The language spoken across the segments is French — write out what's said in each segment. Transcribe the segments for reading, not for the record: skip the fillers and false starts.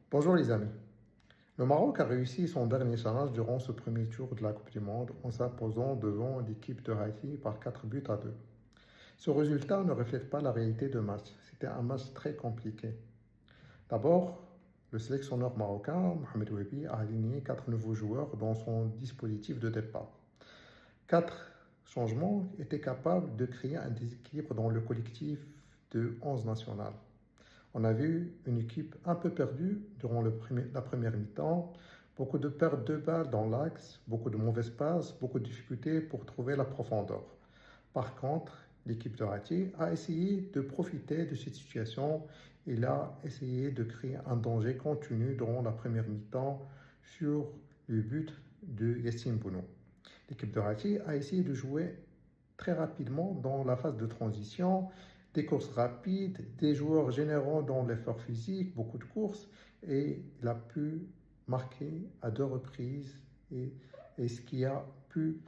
Bonjour les amis. Le Maroc a réussi son dernier challenge durant ce premier tour de la Coupe du Monde en s'imposant devant l'équipe de Haïti par 4 buts à 2. Ce résultat ne reflète pas la réalité de match. C'était un match très compliqué. D'abord, le sélectionneur marocain, Mohamed Ouebi, a aligné 4 nouveaux joueurs dans son dispositif de départ. 4 changements étaient capables de créer un déséquilibre dans le collectif de 11 nationales. On a vu une équipe un peu perdue durant la première mi-temps, beaucoup de pertes de balles dans l'axe, beaucoup de mauvaises passes, beaucoup de difficultés pour trouver la profondeur. Par contre, l'équipe de Rati a essayé de profiter de cette situation. Il a essayé de créer un danger continu durant la première mi-temps sur le but de Yassine Bounou. L'équipe de Rati a essayé de jouer très rapidement dans la phase de transition, des courses rapides, des joueurs généraux dans l'effort physique, beaucoup de courses, et il a pu marquer à 2 reprises, et ce qui a pu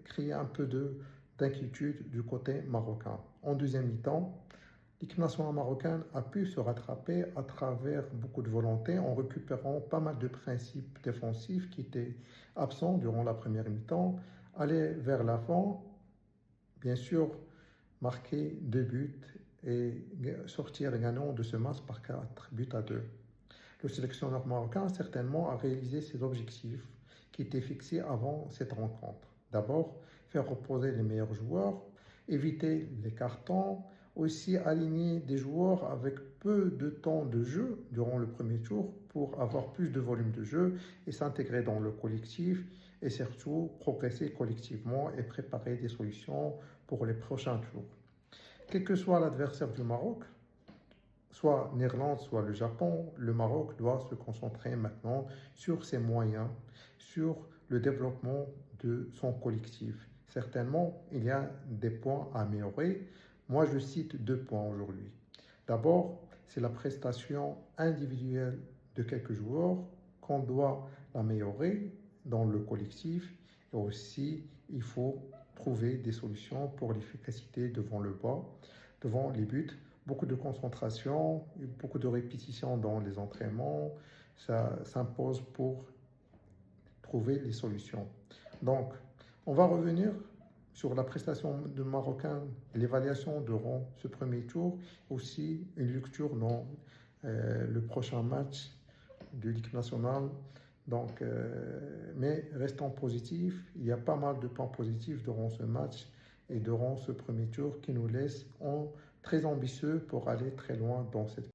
créer un peu d'inquiétude du côté marocain. En deuxième mi-temps, l'équipe nationale marocaine a pu se rattraper à travers beaucoup de volonté en récupérant pas mal de principes défensifs qui étaient absents durant la première mi-temps, aller vers l'avant, bien sûr, marquer 2 buts et sortir gagnant de ce match par 4 buts à 2. Le sélectionneur marocain certainement a réalisé ses objectifs qui étaient fixés avant cette rencontre. D'abord, faire reposer les meilleurs joueurs, éviter les cartons, aussi aligner des joueurs avec peu de temps de jeu durant le premier tour pour avoir plus de volume de jeu et s'intégrer dans le collectif et surtout progresser collectivement et préparer des solutions pour les prochains tours. Quel que soit l'adversaire du Maroc, soit l'Irlande, soit le Japon, le Maroc doit se concentrer maintenant sur ses moyens, sur le développement de son collectif. Certainement, il y a des points à améliorer. Moi, je cite 2 points aujourd'hui. D'abord, c'est la prestation individuelle de quelques joueurs qu'on doit améliorer dans le collectif. Et aussi, il faut trouver des solutions pour l'efficacité devant le bas, devant les buts. Beaucoup de concentration, beaucoup de répétitions dans les entraînements, ça s'impose pour trouver les solutions. Donc, on va revenir sur la prestation de Marocain, l'évaluation durant ce premier tour, aussi une lecture dans le prochain match de l'équipe nationale. Donc, mais restons positifs, il y a pas mal de points positifs durant ce match et durant ce premier tour qui nous laisse très ambitieux pour aller très loin dans cette